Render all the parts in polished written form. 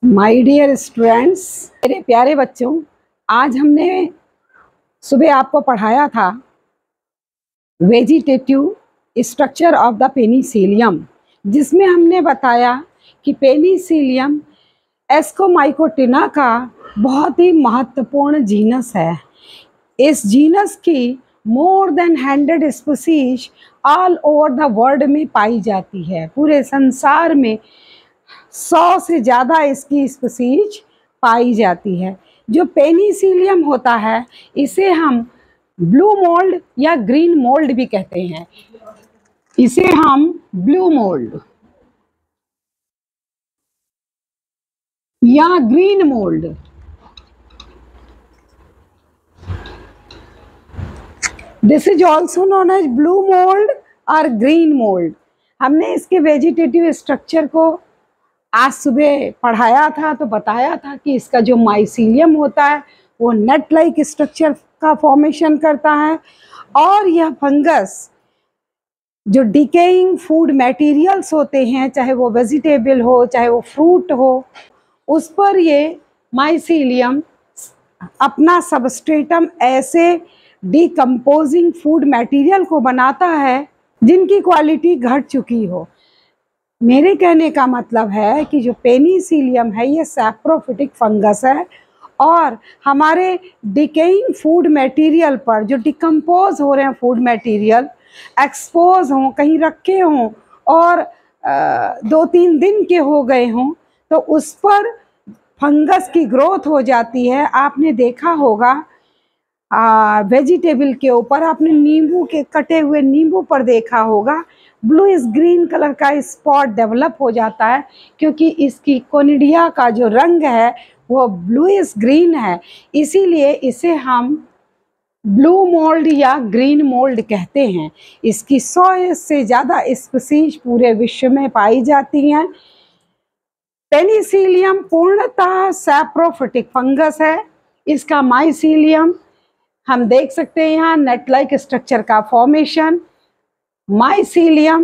My dear students, मेरे प्यारे बच्चों, आज हमने सुबह आपको पढ़ाया था vegetative structure of the Penicillium, जिसमें हमने बताया कि पेनिसिलियम एस्कोमाइकोटिना का बहुत ही महत्वपूर्ण जीनस है। इस जीनस की more than 100 species all over the world में पाई जाती है। पूरे संसार में 100 से ज़्यादा इसकी स्पीशीज पाई जाती है। जो पेनिसिलियम होता है इसे हम ब्लू मोल्ड या ग्रीन मोल्ड भी कहते हैं। इसे हम ब्लू मोल्ड या green mould, this is also known as blue mould और ग्रीन मोल्ड। हमने इसके वेजिटेटिव स्ट्रक्चर को आज सुबह पढ़ाया था, तो बताया था कि इसका जो माइसीलियम होता है वो नट लाइक स्ट्रक्चर का फॉर्मेशन करता है, और यह फंगस जो डिकेइंग फूड मटेरियल्स होते हैं, चाहे वो वेजिटेबल हो चाहे वो फ्रूट हो, उस पर ये माइसीलियम अपना सबस्ट्रेटम ऐसे डिकम्पोजिंग फूड मटेरियल को बनाता है जिनकी क्वालिटी घट चुकी हो। मेरे कहने का मतलब है कि जो पेनिसिलियम है ये सैप्रोफिटिक फंगस है, और हमारे डिकेइंग फूड मटेरियल पर जो डिकम्पोज हो रहे हैं फूड मटेरियल, एक्सपोज हों, कहीं रखे हों और 2-3 दिन के हो गए हों, तो उस पर फंगस की ग्रोथ हो जाती है। आपने देखा होगा वेजिटेबल के ऊपर, आपने नींबू के कटे हुए नींबू पर देखा होगा ब्लूइश ग्रीन कलर का स्पॉट डेवलप हो जाता है, क्योंकि इसकी कोनिडिया का जो रंग है वो ब्लूइश ग्रीन है। इसीलिए इसे हम ब्लू मोल्ड या ग्रीन मोल्ड कहते हैं। इसकी 100 से ज़्यादा स्पीशीज पूरे विश्व में पाई जाती हैं। पेनिसिलियम पूर्णतः सैप्रोफिटिक फंगस है। इसका माइसीलियम हम देख सकते हैं यहाँ नट लाइक स्ट्रक्चर का फॉर्मेशन। माइसीलियम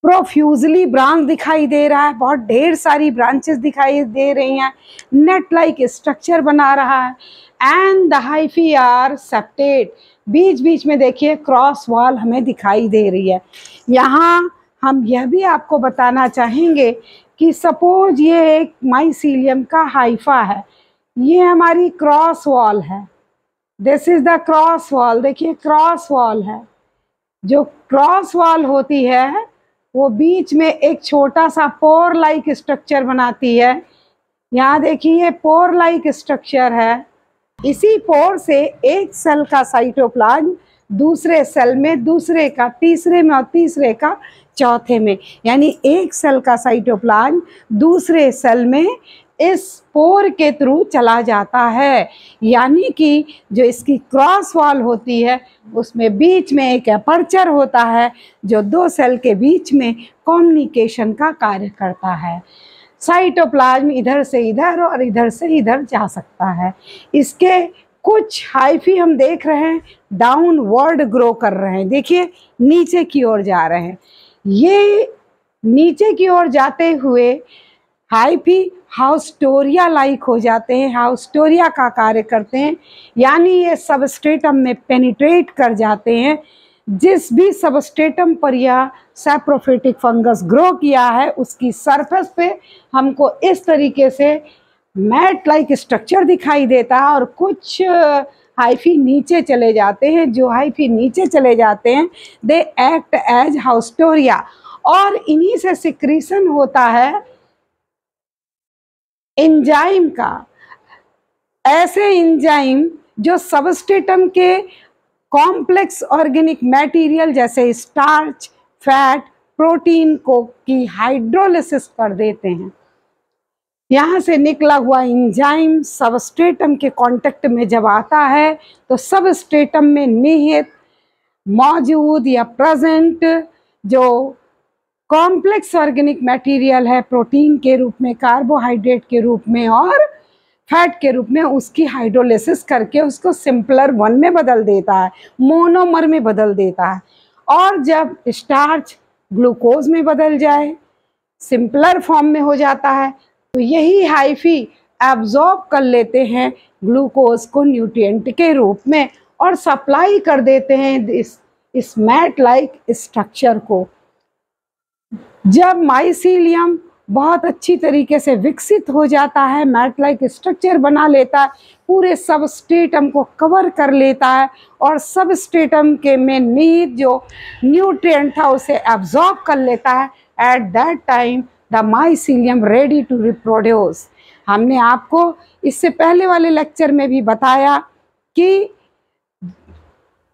प्रोफ्यूजली ब्रांच दिखाई दे रहा है, बहुत ढेर सारी ब्रांचेस दिखाई दे रही हैं, नट लाइक स्ट्रक्चर बना रहा है। And the hyphae are septate, बीच बीच में देखिए क्रॉस वॉल हमें दिखाई दे रही है। यहाँ हम यह भी आपको बताना चाहेंगे कि सपोज ये एक माइसीलियम का हाइफा है, ये हमारी क्रॉस वॉल है, this is the cross wall. देखिए क्रॉस वॉल है, जो क्रॉस वॉल होती है वो बीच में एक छोटा सा पोर लाइक स्ट्रक्चर बनाती है। यहाँ देखिए पोर लाइक स्ट्रक्चर है। इसी पोर से एक सेल का साइटोप्लाज्म दूसरे सेल में, दूसरे का तीसरे में और तीसरे का चौथे में, यानी एक सेल का साइटोप्लाज्म दूसरे सेल में इस पोर के थ्रू चला जाता है। यानी कि जो इसकी क्रॉस वॉल होती है उसमें बीच में एक अपर्चर होता है जो 2 सेल के बीच में कम्युनिकेशन का कार्य करता है। साइटोप्लाज्म इधर से इधर और इधर से इधर जा सकता है। इसके कुछ हाइफी हम देख रहे हैं डाउनवर्ड ग्रो कर रहे हैं, देखिए नीचे की ओर जा रहे हैं। ये नीचे की ओर जाते हुए हाइफी हाउस्टोरिया लाइक हो जाते हैं, हाउस्टोरिया का कार्य करते हैं, यानी ये सबस्ट्रेटम में पेनिट्रेट कर जाते हैं। जिस भी सबस्ट्रेटम पर यह सैप्रोफिटिक फंगस ग्रो किया है उसकी सरफेस पे हमको इस तरीके से मैट लाइक स्ट्रक्चर दिखाई देता है, और कुछ हाइफी नीचे चले जाते हैं। जो हाइफी नीचे चले जाते हैं दे एक्ट एज हाउस्टोरिया, और इन्हीं से सिक्रीशन होता है एंजाइम का। ऐसे एंजाइम जो सबस्ट्रेटम के कॉम्प्लेक्स ऑर्गेनिक मटेरियल जैसे स्टार्च, फैट, प्रोटीन को की हाइड्रोलिसिस कर देते हैं। यहाँ से निकला हुआ एंजाइम सबस्ट्रेटम के कांटेक्ट में जब आता है तो सबस्ट्रेटम में निहित मौजूद या प्रेजेंट जो कॉम्प्लेक्स ऑर्गेनिक मटेरियल है प्रोटीन के रूप में, कार्बोहाइड्रेट के रूप में और फैट के रूप में, उसकी हाइड्रोलिसिस करके उसको सिंपलर 1 में बदल देता है, मोनोमर में बदल देता है। और जब स्टार्च ग्लूकोज में बदल जाए, सिंपलर फॉर्म में हो जाता है, तो यही हाइफी एब्जॉर्ब कर लेते हैं ग्लूकोज को न्यूट्रिएंट के रूप में और सप्लाई कर देते हैं इस मैट लाइक स्ट्रक्चर को। जब माइसीलियम बहुत अच्छी तरीके से विकसित हो जाता है, मैट लाइक स्ट्रक्चर बना लेता है, पूरे सबस्ट्रेटम को कवर कर लेता है और सबस्ट्रेटम के में निहित जो न्यूट्रिएंट था उसे एब्जॉर्ब कर लेता है। At that time the mycelium ready to reproduce. हमने आपको इससे पहले वाले लेक्चर में भी बताया कि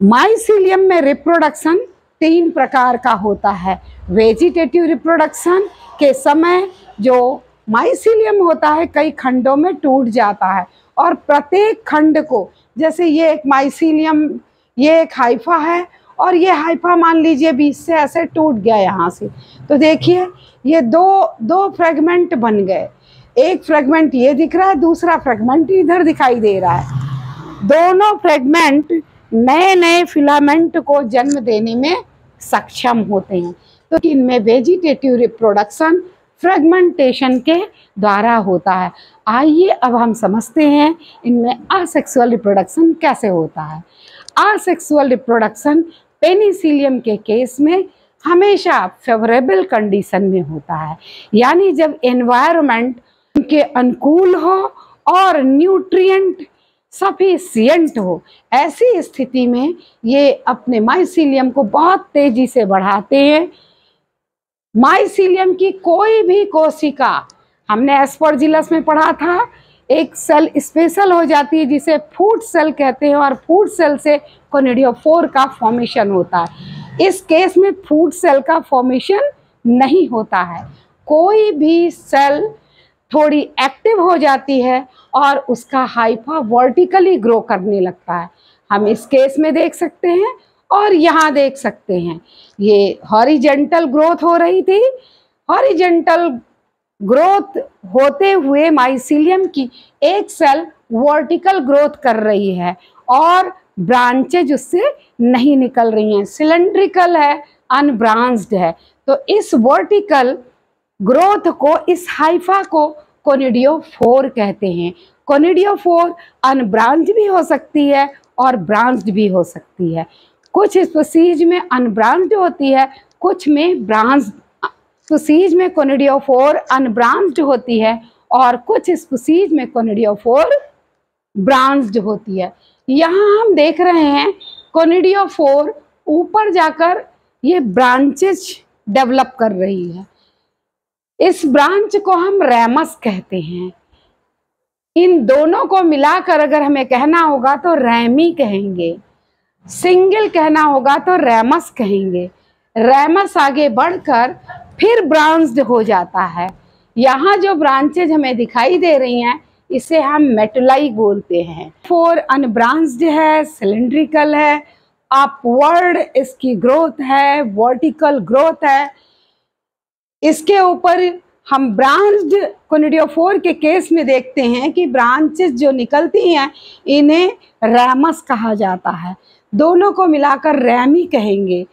माइसीलियम में रिप्रोडक्शन 3 प्रकार का होता है। वेजिटेटिव रिप्रोडक्शन के समय जो माइसीलियम होता है कई खंडों में टूट जाता है और प्रत्येक खंड को, जैसे ये एक माइसीलियम, ये एक हाइफा है और ये हाइफा मान लीजिए बीच से ऐसे टूट गया यहाँ से, तो देखिए ये दो फ्रेगमेंट बन गए। एक फ्रेगमेंट ये दिख रहा है, दूसरा फ्रेगमेंट इधर दिखाई दे रहा है। दोनों फ्रेगमेंट नए नए फिलामेंट को जन्म देने में सक्षम होते हैं। तो इनमें वेजिटेटिव रिप्रोडक्शन फ्रेगमेंटेशन के द्वारा होता है। आइए अब हम समझते हैं इनमें असेक्सुअल रिप्रोडक्शन कैसे होता है। असेक्सुअल रिप्रोडक्शन पेनिसिलियम के केस में हमेशा फेवरेबल कंडीशन में होता है, यानी जब एनवायरनमेंट के अनुकूल हो और न्यूट्रिएंट सफिशिएंट हो, ऐसी स्थिति में ये अपने माइसीलियम को बहुत तेजी से बढ़ाते हैं। माइसीलियम की कोई भी कोशिका, हमने एस्परजिलस में पढ़ा था, एक सेल स्पेशल हो जाती है जिसे फूड सेल कहते हैं और फूड सेल से कोनिडियोफोर का फॉर्मेशन होता है। इस केस में फूड सेल का फॉर्मेशन नहीं होता है। कोई भी सेल थोड़ी एक्टिव हो जाती है और उसका हाइफा वर्टिकली ग्रो करने लगता है। हम इस केस में देख सकते हैं और यहाँ देख सकते हैं, ये हॉरिजेंटल ग्रोथ हो रही थी। हॉरिजेंटल ग्रोथ होते हुए माइसीलियम की एक सेल वर्टिकल ग्रोथ कर रही है और ब्रांचेज उससे नहीं निकल रही हैं, सिलेंड्रिकल है, अनब्रांच्ड है। तो इस वर्टिकल ग्रोथ को, इस हाइफा को कोनिडियोफोर कहते हैं। कोनिडियोफोर अनब्रांच्ड भी हो सकती है और ब्रांच्ड भी हो सकती है। कुछ स्पीशीज में अनब्रांच्ड होती है, कुछ में ब्रांच्ड। स्पीशीज में कोनिडियोफोर अनब्रांच्ड होती है और कुछ स्पीशीज में कोनिडियोफोर ब्रांच्ड होती है। यहाँ हम देख रहे हैं कोनिडियोफोर ऊपर जाकर ये ब्रांचेज डेवलप कर रही है। इस ब्रांच को हम रैमस कहते हैं। इन दोनों को मिलाकर अगर हमें कहना होगा तो रैमी कहेंगे, सिंगल कहना होगा तो रैमस कहेंगे। रैमस आगे बढ़कर फिर ब्रांच्ड हो जाता है। यहाँ जो ब्रांचेज हमें दिखाई दे रही हैं इसे हम मेटुलाई बोलते हैं। फोर अनब्रांच्ड है, सिलेंड्रिकल है, अपवर्ड इसकी ग्रोथ है, वर्टिकल ग्रोथ है। इसके ऊपर हम ब्रांच्ड कोनिडियोफोर के केस में देखते हैं कि ब्रांचेस जो निकलती हैं इन्हें रैमस कहा जाता है। दोनों को मिलाकर रैमी कहेंगे।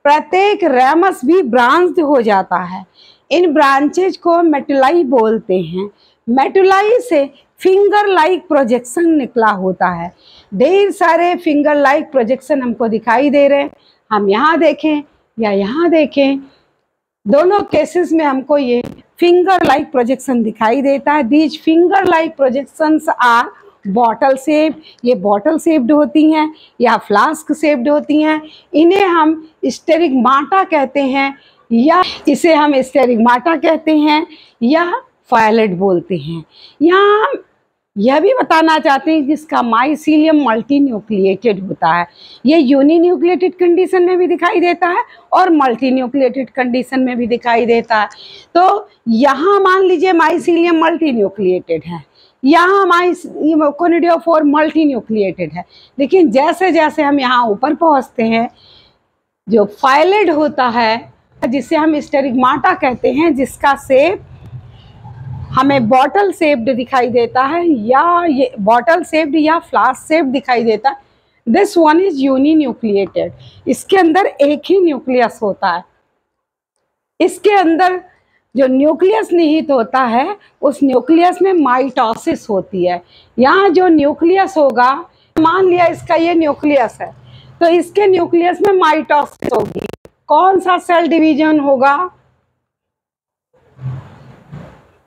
प्रत्येक रैमस भी ब्रांच्ड हो जाता है। इन ब्रांचेज को मेटुलाई बोलते हैं। मेटुलाई से फिंगर लाइक प्रोजेक्शन निकला होता है। ढेर सारे फिंगर लाइक प्रोजेक्शन हमको दिखाई दे रहे हैं। हम यहाँ देखें या यहाँ देखें, दोनों केसेस में हमको ये फिंगर लाइक प्रोजेक्शन दिखाई देता है। These finger like projections are bottle shape. ये बॉटल शेप्ड होती हैं या फ्लास्क शेप्ड होती हैं। इन्हें हम स्टेरिगमाटा कहते हैं या इसे हम स्टेरिगमाटा कहते हैं या फायलेट बोलते हैं। यहाँ हम यह भी बताना चाहते हैं कि इसका माइसीलियम मल्टी न्यूक्लिएटेड होता है। ये यूनिन्यूक्लिएटेड कंडीशन में भी दिखाई देता है और मल्टी न्यूक्लिएटेड कंडीशन में भी दिखाई देता है। तो यहाँ मान लीजिए माइसीलियम मल्टी न्यूक्लिएटेड है, यहाँ कोनिडियोफोर मल्टी न्यूक्लिएटेड है। लेकिन जैसे जैसे हम यहाँ ऊपर पहुँचते हैं, जो फाइलेट होता है जिसे हम स्टेरिगमाटा कहते हैं, जिसका शेप हमें बॉटल शेप्ड दिखाई देता है या ये बॉटल शेप्ड या फ्लास्क शेप्ड दिखाई देता है। This one is uninucleated. इसके अंदर एक ही न्यूक्लियस होता है। इसके अंदर जो न्यूक्लियस निहित होता है उस न्यूक्लियस में माइटोसिस होती है। यहाँ जो न्यूक्लियस होगा, मान लिया इसका ये न्यूक्लियस है, तो इसके न्यूक्लियस में माइटोसिस होगी। कौन सा सेल डिवीजन होगा?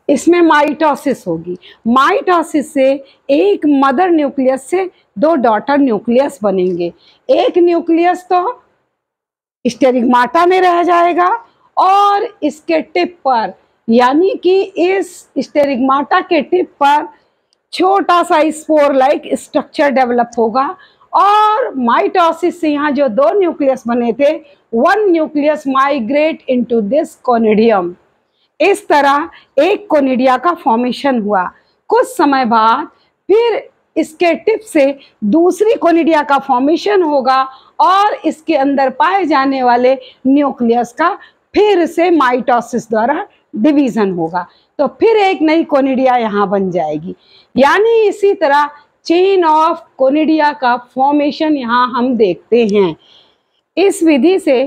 इसमें माइटोसिस होगी। माइटोसिस से एक मदर न्यूक्लियस से दो डॉटर न्यूक्लियस बनेंगे। एक न्यूक्लियस तो स्टेरिगमाटा में रह जाएगा और इसके टिप पर, यानी कि इस स्टेरिगमाटा के टिप पर छोटा सा स्पोर लाइक स्ट्रक्चर डेवलप होगा और माइटोसिस से यहाँ जो दो न्यूक्लियस बने थे, one nucleus migrate into this conidium. इस तरह एक कोनिडिया का फॉर्मेशन हुआ। कुछ समय बाद फिर इसके टिप से दूसरी कोनिडिया का फॉर्मेशन होगा और इसके अंदर पाए जाने वाले न्यूक्लियस का फिर से माइटोसिस द्वारा डिवीजन होगा, तो फिर एक नई कोनिडिया यहाँ बन जाएगी। यानी इसी तरह चेन ऑफ कोनिडिया का फॉर्मेशन यहाँ हम देखते हैं। इस विधि से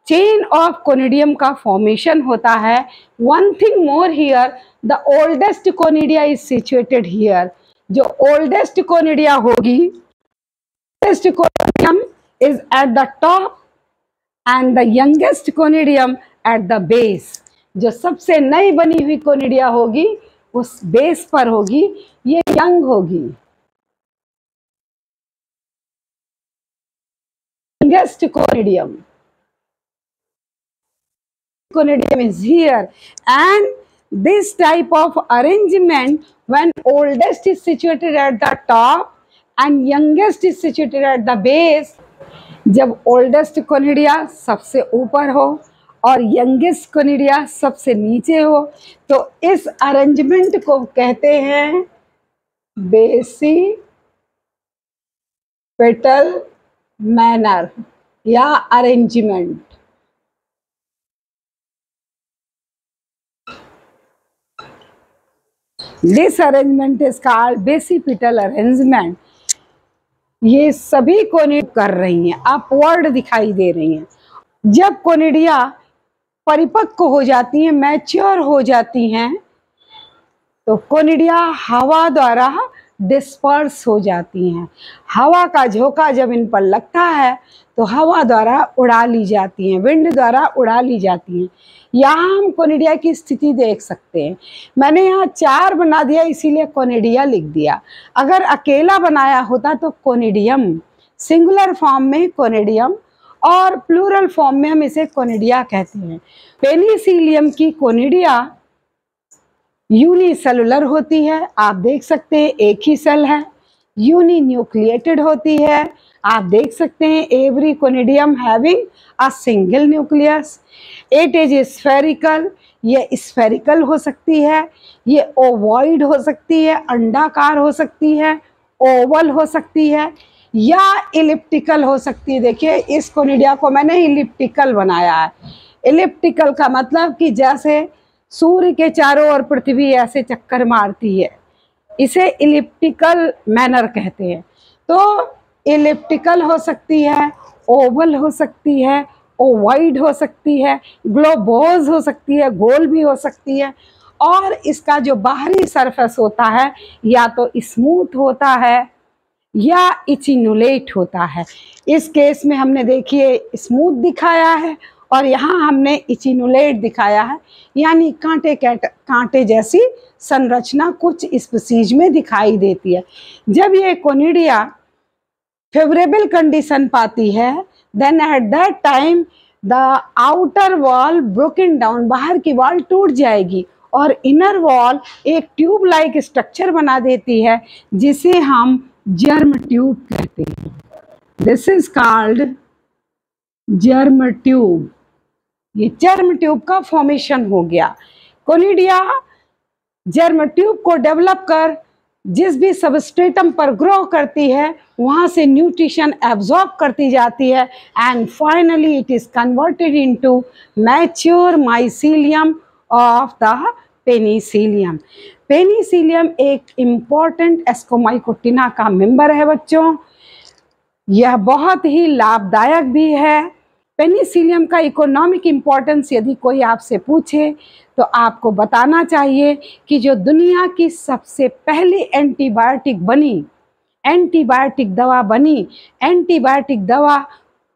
चेन ऑफ कोनिडियम का फॉर्मेशन होता है। One thing more here, the oldest conidia is situated here. जो ओल्डेस्ट कोनिडिया होगी, oldest conidium is at the top and the youngest conidium at the base. जो सबसे नई बनी हुई कोनिडिया होगी उस बेस पर होगी, ये यंग होगी। Youngest conidium is here, and this type of arrangement, when oldest is situated at the top and youngest is situated at the base, जब oldest कोनिडिया सबसे ऊपर हो और youngest कोनिडिया सबसे नीचे हो, तो इस अरेंजमेंट को कहते हैं बेसिपेटल मैनर या arrangement. This arrangement is called basipetal arrangement। ये सभी कोनिडिया कर रही हैं, अपवर्ड दिखाई दे रही हैं। जब कोनिडिया परिपक्व हो जाती हैं, मैच्योर हो जाती हैं, तो कोनिडिया हवा द्वारा डिस्पर्स हो जाती हैं। हवा का झोंका जब इन पर लगता है तो हवा द्वारा उड़ा ली जाती हैं, विंड द्वारा उड़ा ली जाती हैं। यहाँ हम कोनिडिया की स्थिति देख सकते हैं। मैंने यहाँ 4 बना दिया, इसीलिए कोनिडिया लिख दिया। अगर अकेला बनाया होता तो कोनिडियम, सिंगुलर फॉर्म में कोनिडियम और प्लूरल फॉर्म में हम इसे कोनिडिया कहते हैं। पेनिसिलियम की कोनिडिया यूनिसेलुलर होती है, आप देख सकते हैं एक ही सेल है। यूनि न्यूक्लिएटेड होती है, आप देख सकते हैं every conidium having a single nucleus. It is spherical, ये स्फेरिकल हो सकती है, ये ओवॉइड हो सकती है, अंडाकार हो सकती है, ओवल हो सकती है या इलिप्टिकल हो सकती है। देखिए इस कोनिडिया को मैंने इलिप्टिकल बनाया है। इलिप्टिकल का मतलब कि जैसे सूर्य के चारों ओर पृथ्वी ऐसे चक्कर मारती है, इसे इलिप्टिकल मैनर कहते हैं। तो इलिप्टिकल हो सकती है, ओवल हो सकती है, ओवाइड हो सकती है, ग्लोबोज हो सकती है, गोल भी हो सकती है। और इसका जो बाहरी सरफेस होता है या तो स्मूथ होता है या इचिनुलेट होता है। इस केस में हमने देखिए स्मूथ दिखाया है और यहाँ हमने इचिनुलेट दिखाया है, यानी कांटे जैसी संरचना कुछ स्पीसीज में दिखाई देती है। जब ये कोनिडिया फेवरेबल कंडीशन पाती है, then at that time the outer wall broken down, बाहर की वॉल टूट जाएगी और इनर वॉल एक ट्यूब लाइक स्ट्रक्चर बना देती है जिसे हम जर्म ट्यूब कहते हैं। This is called germ tube. ये जर्म ट्यूब का फॉर्मेशन हो गया। कोनिडिया जर्म ट्यूब को डेवलप कर जिस भी सबस्ट्रेटम पर ग्रो करती है वहाँ से न्यूट्रिशन एब्जॉर्ब करती जाती है and finally it is converted into mature mycelium of the Penicillium. Penicillium एक इम्पॉर्टेंट एस्कोमाइकोटिना का मेंबर है बच्चों। यह बहुत ही लाभदायक भी है पेनिसिलियम का इकोनॉमिक इम्पोर्टेंस यदि कोई आपसे पूछे तो आपको बताना चाहिए कि जो दुनिया की सबसे पहली एंटीबायोटिक बनी, एंटीबायोटिक दवा बनी, एंटीबायोटिक दवा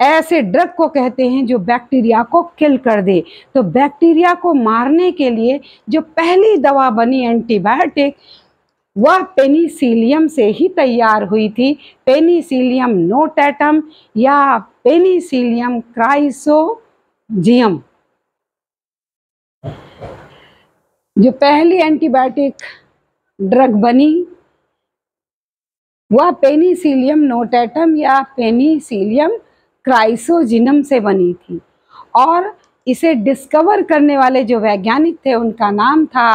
ऐसे ड्रग को कहते हैं जो बैक्टीरिया को किल कर दे। तो बैक्टीरिया को मारने के लिए जो पहली दवा बनी एंटीबायोटिक, वह पेनिसिलियम से ही तैयार हुई थी। पेनिसिलियम नोटैटम या पेनिसिलियम क्राइसोजियम। जो पहली एंटीबायोटिक ड्रग बनी वह पेनिसिलियम नोटैटम या पेनिसिलियम क्राइसोजिनम से बनी थी, और इसे डिस्कवर करने वाले जो वैज्ञानिक थे उनका नाम था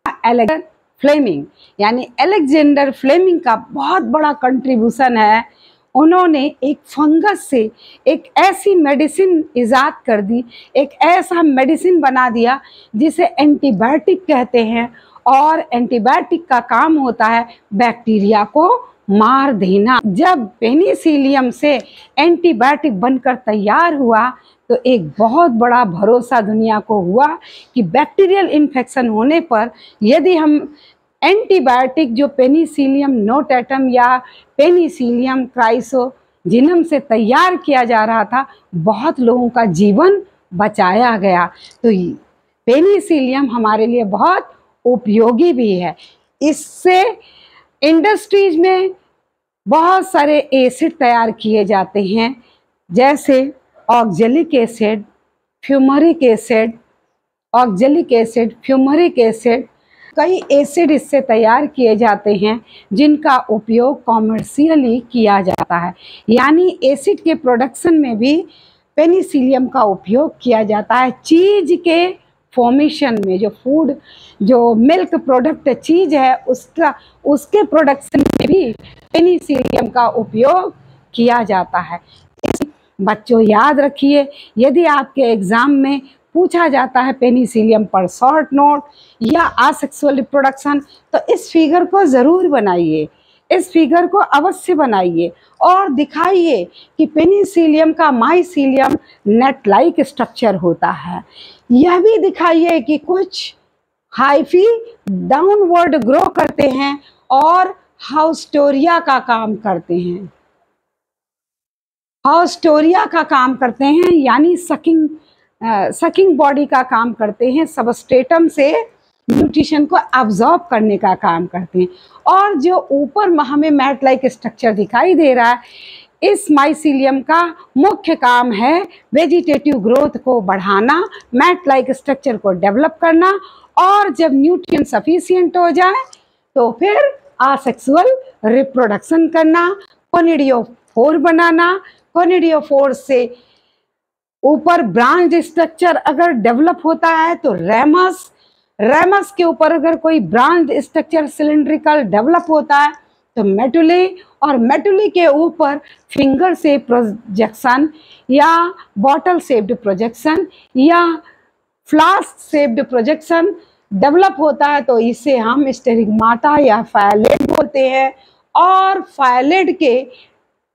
अलेक्जेंडर फ्लेमिंग। यानी अलेक्जेंडर फ्लेमिंग का बहुत बड़ा कंट्रीब्यूशन है। उन्होंने एक फंगस से एक ऐसी मेडिसिन इजाद कर दी, एक ऐसा मेडिसिन बना दिया जिसे एंटीबायोटिक कहते हैं, और एंटीबायोटिक का काम होता है बैक्टीरिया को मार देना। जब पेनिसिलियम से एंटीबायोटिक बनकर तैयार हुआ तो एक बहुत बड़ा भरोसा दुनिया को हुआ कि बैक्टीरियल इन्फेक्शन होने पर यदि हम एंटीबायोटिक जो पेनिसिलियम नोटैटम या पेनिसिलियम क्राइसोजिनम से तैयार किया जा रहा था, बहुत लोगों का जीवन बचाया गया। तो पेनिसिलियम हमारे लिए बहुत उपयोगी भी है। इससे इंडस्ट्रीज में बहुत सारे एसिड तैयार किए जाते हैं, जैसे oxalic acid, fumaric acid, oxalic acid, fumaric acid, कई एसिड इससे तैयार किए जाते हैं जिनका उपयोग कॉमर्शियली किया जाता है। यानी एसिड के प्रोडक्शन में भी पेनिसिलियम का उपयोग किया जाता है। चीज़ के फॉर्मेशन में, जो फूड, जो मिल्क प्रोडक्ट चीज़ है उसके प्रोडक्शन में भी पेनिसिलियम का उपयोग किया जाता है। बच्चों याद रखिए, यदि आपके एग्ज़ाम में पूछा जाता है पेनिसिलियम पर शॉर्ट नोट या असेक्सुअल रिप्रोडक्शन, तो इस फिगर को ज़रूर बनाइए, इस फिगर को अवश्य बनाइए और दिखाइए कि पेनिसिलियम का माइसिलियम नेट लाइक स्ट्रक्चर होता है। यह भी दिखाइए कि कुछ हाइफी डाउनवर्ड ग्रो करते हैं और हाउस्टोरिया का काम करते हैं। हाउस्टोरिया का काम करते हैं यानी सकिंग बॉडी का काम करते हैं, सबस्ट्रेटम से न्यूट्रिशन को अब्जॉर्ब करने का काम करते हैं। और जो ऊपर हमें मैट लाइक स्ट्रक्चर दिखाई दे रहा है, इस माइसिलियम का मुख्य काम है वेजिटेटिव ग्रोथ को बढ़ाना, मैट लाइक स्ट्रक्चर को डेवलप करना, और जब न्यूट्रिएंट सफिशिएंट हो जाए तो फिर असेक्सुअल रिप्रोडक्शन करना, कोनिडियोफोर बनाना। कोनिडियोफोर से ऊपर ब्रांच स्ट्रक्चर अगर डेवलप होता है तो रेमस के ऊपर अगर कोई ब्रांच स्ट्रक्चर सिलिंड्रिकल डेवलप होता है तो मेटुली, और मेटुली के ऊपर फिंगर से प्रोजेक्शन या बॉटल शेप्ड प्रोजेक्शन या फ्लास्क शेप्ड प्रोजेक्शन डेवलप होता है, तो इसे हम स्टेरिगमाटा या फायलेट बोलते हैं। और फायलेट के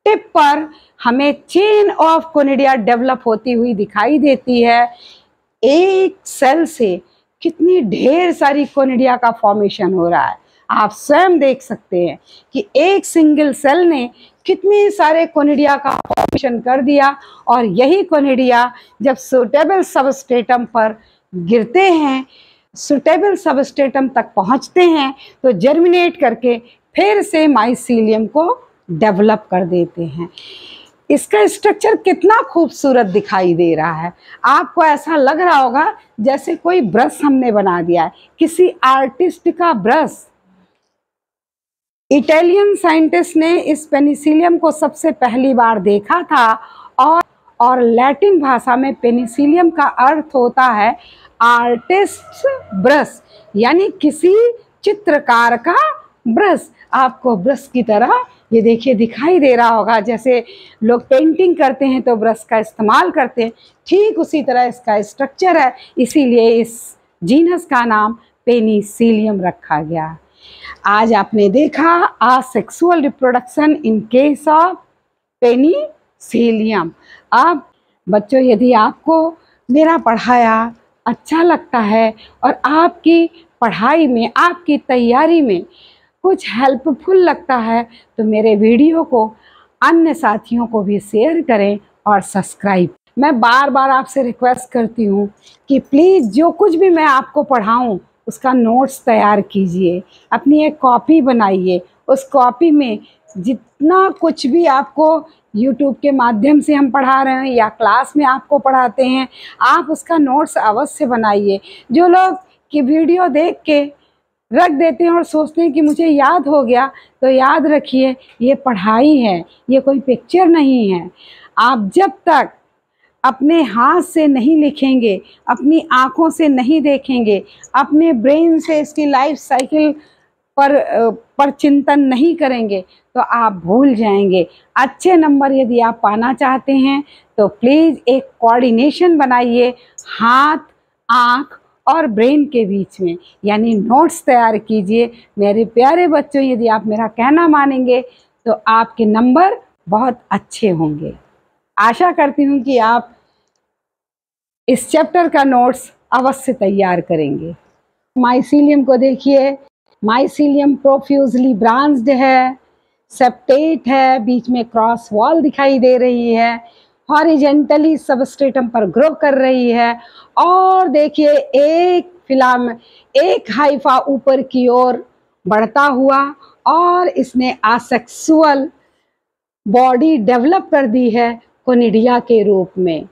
टिप पर हमें चेन ऑफ कोनिडिया डेवलप होती हुई दिखाई देती है। एक सेल से कितनी ढेर सारी कोनिडिया का फॉर्मेशन हो रहा है, आप स्वयं देख सकते हैं कि एक सिंगल सेल ने कितने सारे कोनिडिया का फॉर्मेशन कर दिया, और यही कोनिडिया जब सूटेबल सबस्ट्रेटम पर गिरते हैं, सूटेबल सबस्ट्रेटम तक पहुंचते हैं, तो जर्मिनेट करके फिर से माइसिलियम को डेवलप कर देते हैं। इसका स्ट्रक्चर कितना खूबसूरत दिखाई दे रहा है। आपको ऐसा लग रहा होगा जैसे कोई ब्रश हमने बना दिया है, किसी आर्टिस्ट का ब्रश। इटालियन साइंटिस्ट ने इस पेनिसिलियम को सबसे पहली बार देखा था, और लैटिन भाषा में पेनिसिलियम का अर्थ होता है आर्टिस्ट ब्रश, यानी किसी चित्रकार का ब्रश। आपको ब्रश की तरह ये देखिए दिखाई दे रहा होगा, जैसे लोग पेंटिंग करते हैं तो ब्रश का इस्तेमाल करते हैं, ठीक उसी तरह इसका स्ट्रक्चर है, इसीलिए इस जीनस का नाम पेनिसिलियम रखा गया। आज आपने देखा asexual reproduction in case of Penicillium. अब बच्चों, यदि आपको मेरा पढ़ाया अच्छा लगता है और आपकी पढ़ाई में, आपकी तैयारी में कुछ हेल्पफुल लगता है, तो मेरे वीडियो को अन्य साथियों को भी शेयर करें और सब्सक्राइब। मैं बार बार आपसे रिक्वेस्ट करती हूँ कि प्लीज़ जो कुछ भी मैं आपको पढ़ाऊँ उसका नोट्स तैयार कीजिए, अपनी एक कॉपी बनाइए। उस कॉपी में जितना कुछ भी आपको यूट्यूब के माध्यम से हम पढ़ा रहे हैं या क्लास में आपको पढ़ाते हैं, आप उसका नोट्स अवश्य बनाइए। जो लोग कि वीडियो देख के रख देते हैं और सोचते हैं कि मुझे याद हो गया, तो याद रखिए ये पढ़ाई है, ये कोई पिक्चर नहीं है। आप जब तक अपने हाथ से नहीं लिखेंगे, अपनी आँखों से नहीं देखेंगे, अपने ब्रेन से इसकी लाइफ साइकिल पर चिंतन नहीं करेंगे, तो आप भूल जाएंगे। अच्छे नंबर यदि आप पाना चाहते हैं तो प्लीज़ एक कोऑर्डिनेशन बनाइए हाथ, आँख और ब्रेन के बीच में, यानी नोट्स तैयार कीजिए। मेरे प्यारे बच्चों, यदि आप मेरा कहना मानेंगे तो आपके नंबर बहुत अच्छे होंगे। आशा करती हूँ कि आप इस चैप्टर का नोट्स अवश्य तैयार करेंगे। माइसीलियम को देखिए, माइसीलियम प्रोफ्यूजली ब्रांच्ड है, सेप्टेट है, बीच में क्रॉस वॉल दिखाई दे रही है, हॉरिजेंटली सबस्ट्रेटम पर ग्रो कर रही है। और देखिए एक हाइफा ऊपर की ओर बढ़ता हुआ और इसने आसेक्सुअल बॉडी डेवलप कर दी है कोनिडिया के रूप में।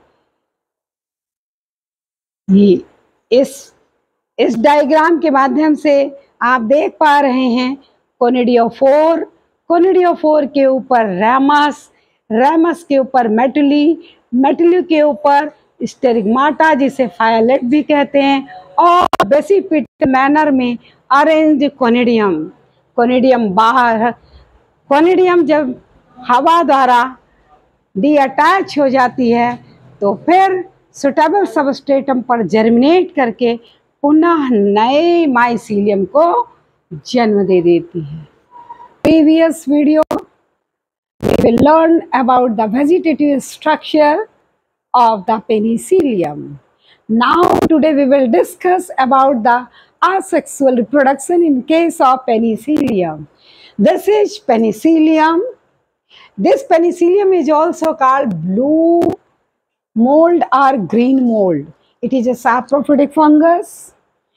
ये इस डायग्राम के माध्यम से आप देख पा रहे हैं कोनिडियोफोर, कोनिडियोफोर के ऊपर रैमस, रैमस के ऊपर मेटुली, मेटुली के ऊपर स्टेरिगमाटा जिसे फायलेट भी कहते हैं, और बेसिपिट मैनर में अरेंज कोनिडियम। कोनिडियम बाहर, कोनिडियम जब हवा द्वारा डीअटैच हो जाती है तो फिर सुटेबल सबस्ट्रेटम पर जर्मिनेट करके पुनः नए माइसीलियम को जन्म दे देती है। Previous video we will learn about the vegetative structure of the penicillium. Now today we will discuss about the asexual reproduction in case of penicillium. This is penicillium. This penicillium is also called blue mold or green mold. It is a saprophytic fungus.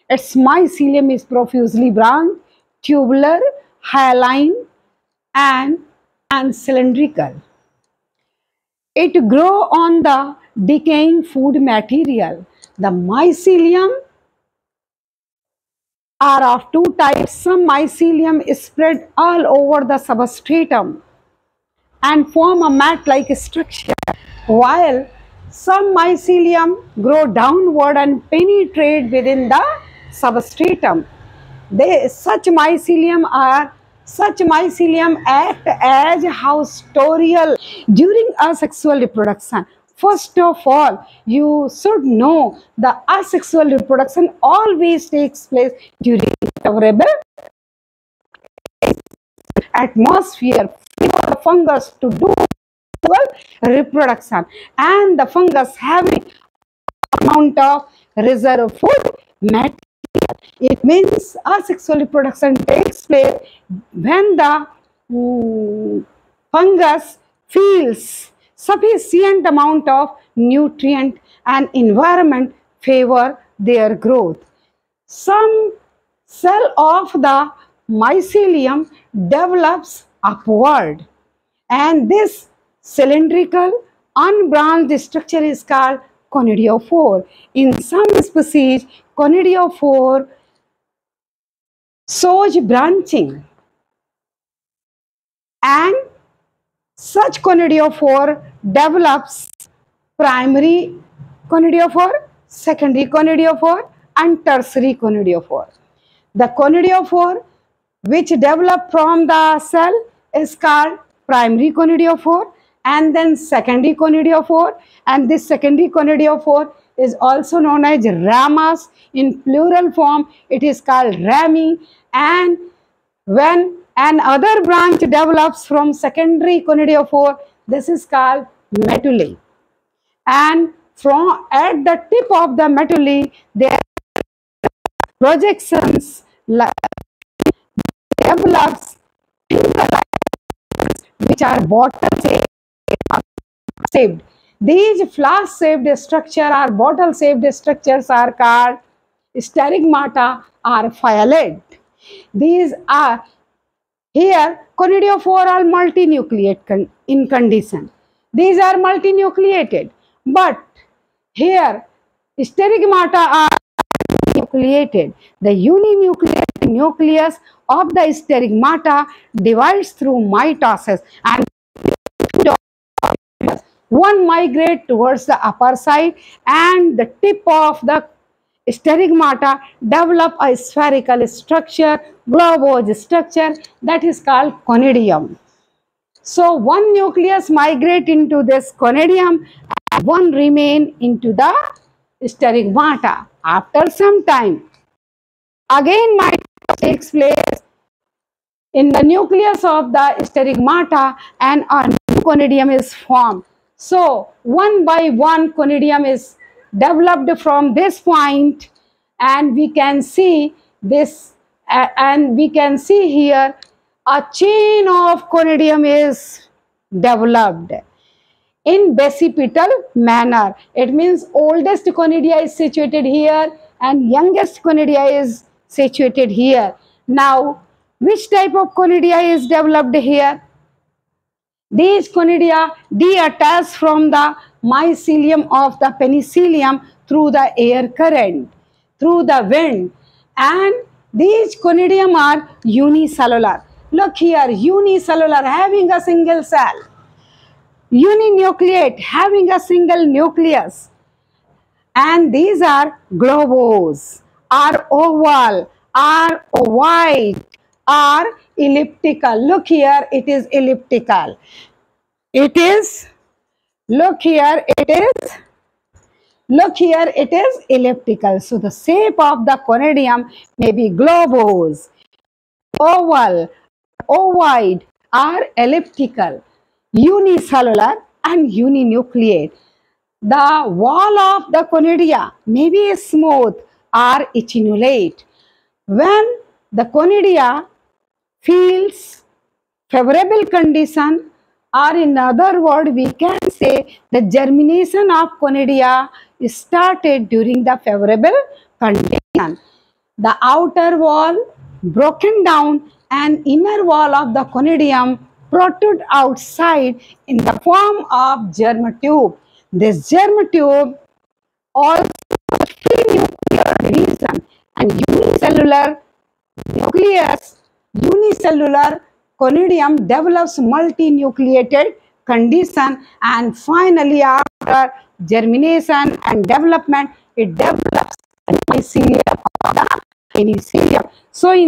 Its mycelium is profusely branched, tubular, hyaline, and cylindrical. It grows on the decaying food material. The mycelium are of two types. Some mycelium is spread all over the substratum and form a mat-like structure, while some mycelium grow downward and penetrate within the substratum. Such mycelium act as haustorial during asexual reproduction. First of all, you should know the asexual reproduction always takes place during favorable atmosphere for the fungus to do reproduction, and the fungus having amount of reserve food material. It means asexual reproduction takes place when the fungus feels sufficient amount of nutrient and environment favor their growth. Some cell of the mycelium develops upward, and this cylindrical unbranched structure is called conidiophore. In some species, conidiophore shows branching, and such conidiophore develops primary conidiophore, secondary conidiophore, and tertiary conidiophore. The conidiophore which develop from the cell is called primary conidiophore, and then secondary conidiophore, and this secondary conidiophore is also known as ramus. In plural form it is called rami, and when another branch develops from secondary conidiophore, this is called medullae. and from at the tip of the medulla there are projections develops which are bottle shaped. These flask shaped structure or bottle shaped structures are called sterigmata or phyllid. These are here conidiophore are multinucleate in condition. These are multinucleated, but here sterigmata are nucleated. The uninucleated nucleus of the sterigmata divides through mitosis and one migrate towards the upper side and the tip of the sterigmata develop a spherical structure, globose structure that is called conidium. So one nucleus migrate into this conidium and one remain into the sterigmata. After some time, again mitosis takes place in the nucleus of the sterigmata and a new conidium is formed. So one by one conidium is developed from this point and we can see this and we can see here a chain of conidium is developed in basipetal manner. It means oldest conidia is situated here and youngest conidia is situated here. Now which type of conidia is developed here? These conidia detach from the mycelium of the penicillium through the air current, through the wind, and these conidium are unicellular. Look here, unicellular having a single cell, uninucleate having a single nucleus, and these are globose, are oval, are ovoid, are elliptical. Look here, it is elliptical. It is, look here, it is elliptical. So the shape of the conidium may be globose, oval, ovoid, or elliptical, unicellular and uninucleate. The wall of the conidia may be smooth or attenuate. When the conidia feels favorable condition, or in other words, we can say the germination of conidia started during the favorable condition. The outer wall broken down and inner wall of the conidium protrude outside in the form of germ tube. This germ tube also nuclear division and unicellular nucleus, unicellular conidium develops multinucleated condition and finally after germination and development it develops mycelium of the penicillium. So in